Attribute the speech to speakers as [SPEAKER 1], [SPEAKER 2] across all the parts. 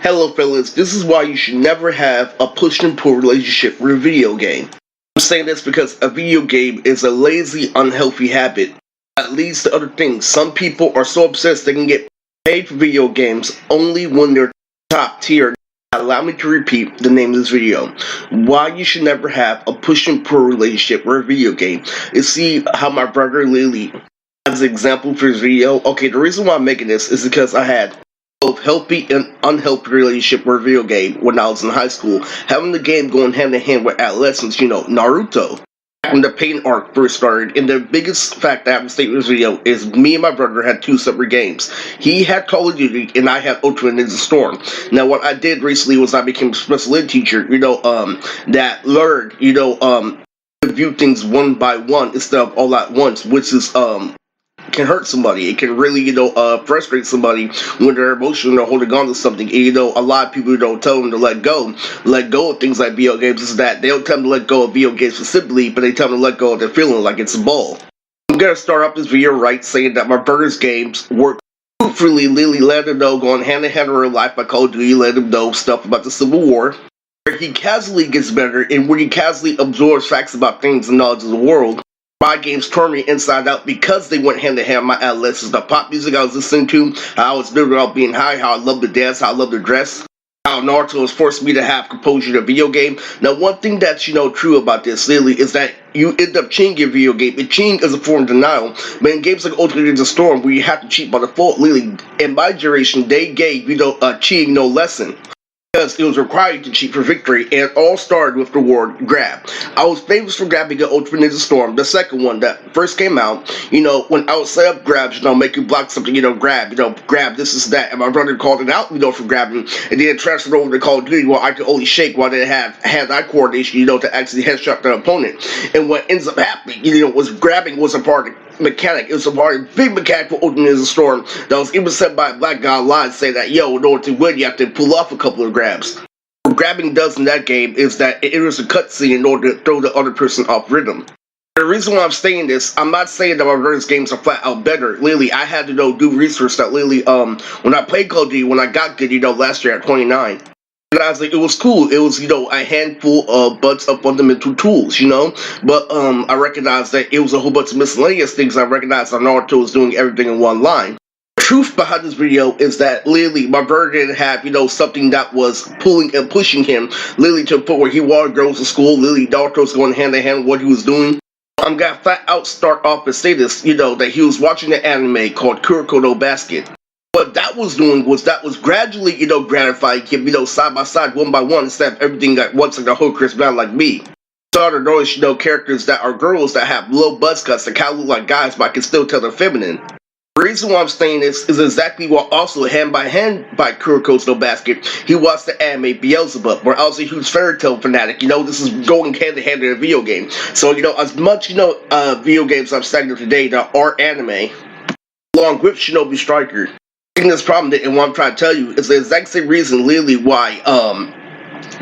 [SPEAKER 1] Hello fellas, this is why you should never have a push and pull relationship with a video game. I'm saying this because a video game is a lazy, unhealthy habit that leads to other things. Some people are so obsessed they can get paid for video games only when they're top tier. Allow me to repeat the name of this video. Why you should never have a push and pull relationship with a video game. You see how my brother Lily, as an example for this video. Okay, the reason why I'm making this is because I had both healthy and unhealthy relationship with a video game when I was in high school. Having the game going hand in hand with adolescence, Naruto. When the pain arc first started, and the biggest fact I have to state in this video is me and my brother had two separate games. He had Call of Duty, and I had Ultimate Ninja Storm. Now, what I did recently was I became a special ed teacher, that learned, to view things one by one instead of all at once, which is, can hurt somebody. It can really, frustrate somebody when they're emotional or holding on to something. And, a lot of people don't tell them to let go of things like video games. Is that they don't tell them to let go of video games specifically, but they tell them to let go of their feeling like it's a ball. I'm gonna start off this video right saying that my brother's games work truthfully. Lily let him know going hand in hand in real life by Call of Duty. Let him know stuff about the Civil War, where he casually gets better and where he casually absorbs facts about things and knowledge of the world. My games turned me inside out because they went hand in hand with my adolescence. The pop music I was listening to, how I was building up being high, how I love to dance, how I love to dress, how Naruto has forced me to have composure in a video game. Now, one thing that's, true about this, Lily, is that you end up cheating your video game. And cheating is a form of denial. But in games like Ultimate Ninja Storm, where you have to cheat by default, Lily, in my generation, they gave, cheating no lesson. Because it was required to cheat for victory, and it all started with the word grab. I was famous for grabbing an Ultimate Ninja Storm, the second one that first came out. When I would set up grabs, make you block something, grab, this is that. And my brother called it out, for grabbing, and then transferred over to Call of Duty where I could only shake while they have hand-eye coordination, to actually headshot the opponent. And what ends up happening, was grabbing was a part of mechanic. It was a part of big mechanic for Ultimate Ninja Storm that was even said by a black guy online saying that, in order to win, you have to pull off a couple of grabs. What grabbing does in that game is that it enters a cutscene in order to throw the other person off rhythm. The reason why I'm saying this, I'm not saying that my brother's games are flat out better. Lily, I had to do research that Lily, when I played Call of Duty, when I got good, last year at 29. And I was like, it was cool. It was, a handful of bunch of fundamental tools, But I recognized that it was a whole bunch of miscellaneous things. I recognized that Naruto was doing everything in one line. The truth behind this video is that Lily, my brother didn't have, something that was pulling and pushing him, Lily, to the point where he wanted girls to school. Lily, Naruto was going hand in hand with what he was doing. I'm gonna flat out start off and say this, that he was watching an anime called Kuroko no Basket. What that was doing was that was gradually, gratifying him, side by side, one by one, instead of everything at once like the whole Chris Brown like me. Started to notice, characters that are girls that have low buzz cuts that kind of look like guys, but I can still tell they're feminine. The reason why I'm saying this is exactly what also hand by Kuroko no Basket, he watched the anime Beelzebub, where I was a huge fairy tale fanatic. This is going hand in hand in a video game. So, as much, video games I'm studying today that are anime, along with Shinobi Striker, this problem, and what I'm trying to tell you is the exact same reason, Lily, why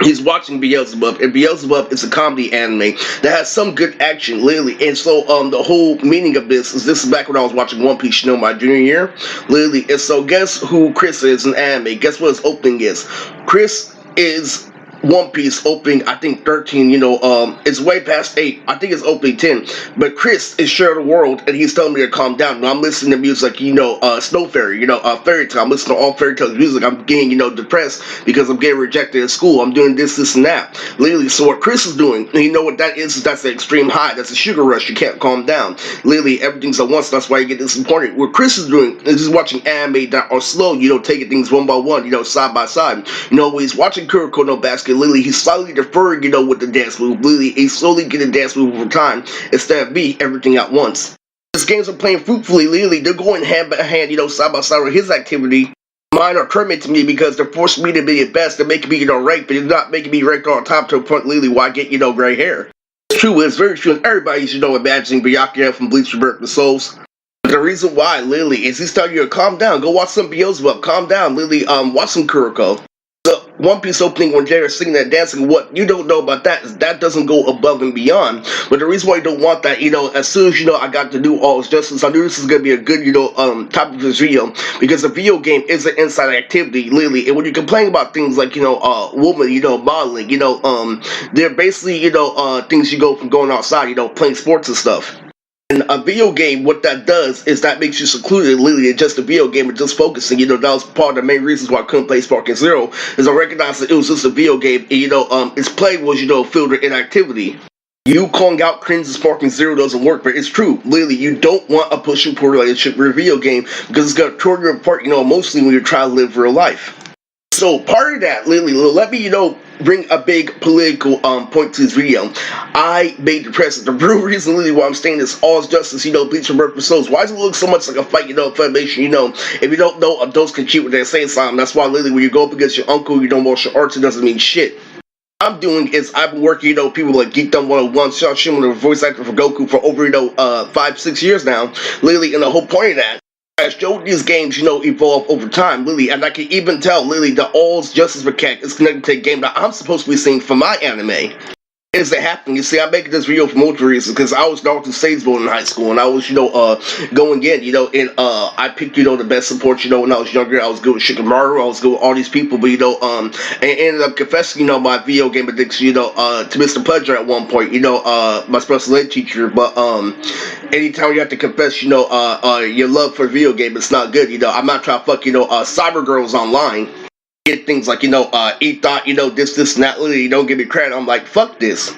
[SPEAKER 1] he's watching Beelzebub, and Beelzebub is a comedy anime that has some good action, Lily. And so the whole meaning of this is back when I was watching One Piece, my junior year, Lily. And so guess who Chris is in anime? Guess what his opening is? Chris is One Piece opening, I think 13, it's way past 8, I think it's opening 10, but Chris is sharing the world, and he's telling me to calm down. I'm listening to music like, Snow Fairy, fairy tale, I'm listening to all fairy tale music, I'm getting, depressed because I'm getting rejected at school, I'm doing this, and that, Lily. So what Chris is doing, and what that is that's an extreme high, that's a sugar rush, you can't calm down, Lily, everything's at once, that's why you get disappointed. What Chris is doing is he's watching anime that are slow, taking things one by one, side by side, when he's watching Kuroko no Basket, Lily, he's slowly deferring, with the dance move. Lily, he's slowly getting the dance move over time instead of me, everything at once. These games are playing fruitfully, Lily. They're going hand by hand, side by side with his activity. Mine are tormenting me because they're forcing me to be at best. They're making me, ranked, but they're not making me ranked on top to a point, Lily, where I get, gray hair. It's true, it's very true, and everybody's, imagining Byakuya from Bleach Rebirth the Souls. But the reason why, Lily, is he's telling you to calm down. Go watch some Beelzebub. Calm down, Lily. Watch some Kuroko. So, One Piece opening when they're singing and dancing. What you don't know about that is that doesn't go above and beyond. But the reason why I don't want that, as soon as I got to do All Justice, I knew this is gonna be a good, topic of this video, because a video game is an inside activity, literally. And when you complain about things like, woman, modeling, they're basically, things you go from going outside, playing sports and stuff. And a video game, what that does is that makes you secluded, literally, in just a video game and just focusing. That was part of the main reasons why I couldn't play Sparking Zero, is I recognized that it was just a video game, and, its play was, filled with inactivity. You calling out cringe and Sparking Zero doesn't work, but it's true. Literally, you don't want a push and pull relationship with a video game because it's going to tear you apart, emotionally when you're trying to live real life. So part of that, literally, let me, bring a big political point to this video. I made the press. The real reason, literally, why I'm saying this, All Justice, Bleach and Birth for Souls. Why does it look so much like a fight, Federation, if you don't know, adults can cheat with their saying something. That's why, literally, when you go up against your uncle, you don't martial arts, it doesn't mean shit. What I'm doing is I've been working, people like Geekdom 101, Sean Shimon, the voice actor for Goku for over, 5-6 years now. Literally, and the whole point of that, I showed these games, evolve over time, literally, and I can even tell, literally, the All Justice mechanic is connected to a game that I'm supposed to be seeing for my anime. Is it happening? You see, I'm making this video for multiple reasons, because I was Naruto Sage Mode in high school, and I was, going in, and, I picked, the best support, when I was younger. I was good with Shikamaru, I was good with all these people, but, and ended up confessing, my video game addiction, to Mr. Pleasure at one point, my special ed teacher, but, anytime you have to confess, your love for a video game, it's not good, I'm not trying to fuck, cyber girls online. Get things like, E-Thought, this, and that, literally, don't give me credit. I'm like, fuck this.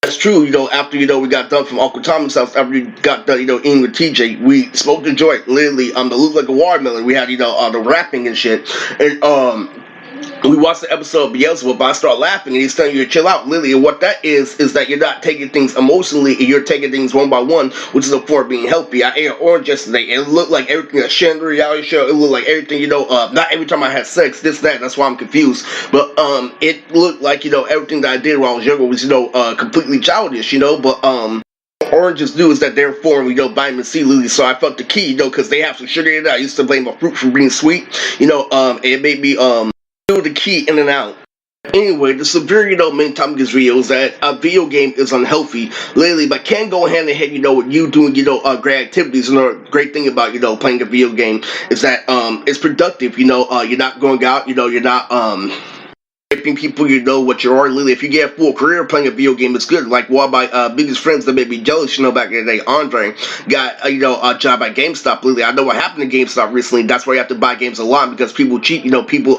[SPEAKER 1] That's true, after, we got done from Uncle Thomas' house, after we got done, eating with TJ, we smoked a joint, literally, that looked like a watermelon. We had, the rapping and shit, and, we watched the episode of Beelzebub, but I start laughing, and he's telling you to chill out, literally, and what that is that you're not taking things emotionally, and you're taking things one by one, which is a form of being healthy. I ate an orange yesterday, and it looked like everything, a Chandler reality show, it looked like everything, not every time I had sex, this, that, that's why I'm confused, but, it looked like, everything that I did when I was younger was, completely childish, but, oranges do is that they're form, vitamin C, literally, so I felt the key, because they have some sugar in it. I used to blame a fruit for being sweet, it made me, do the key in and out. Anyway, the severe, main topic of this video is that a video game is unhealthy, literally, but can go hand in hand, with you doing, great activities. And the great thing about, playing a video game is that, it's productive, you're not going out, you're not, raping people, what you are, literally. If you get a full career playing a video game, it's good. Like one of my biggest friends that made me jealous, back in the day, Andre, got a job at GameStop, literally. I know what happened to GameStop recently. That's why you have to buy games a lot, because people cheat, people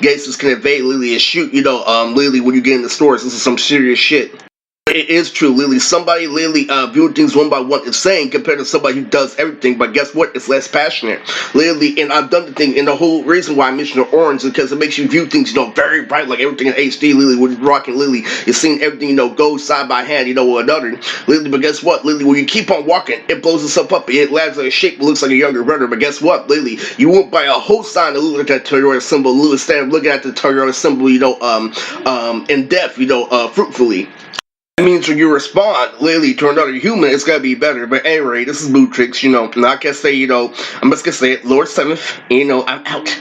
[SPEAKER 1] gangsters can evade, literally, and shoot, literally, when you get in the stores. This is some serious shit. It is true, literally. Somebody literally viewing things one by one is insane compared to somebody who does everything, but guess what? It's less passionate. Literally, and I've done the thing, and the whole reason why I mentioned the orange is because it makes you view things, very bright, like everything in HD, literally, when you're rocking, literally, you're seeing everything, go side by hand, with another. Literally, but guess what? Literally, when you keep on walking, it blows itself up. It lands like a shape that looks like a younger brother, but guess what? Literally, you won't buy a whole sign to look at that Toyota symbol, literally, instead of looking at the Toyota symbol, in depth, fruitfully. That means when you respond, literally, to another human, it's gonna be better. But anyway, this is Bootrix, and I can say, I'm just gonna say it, Lord 7th, I'm out.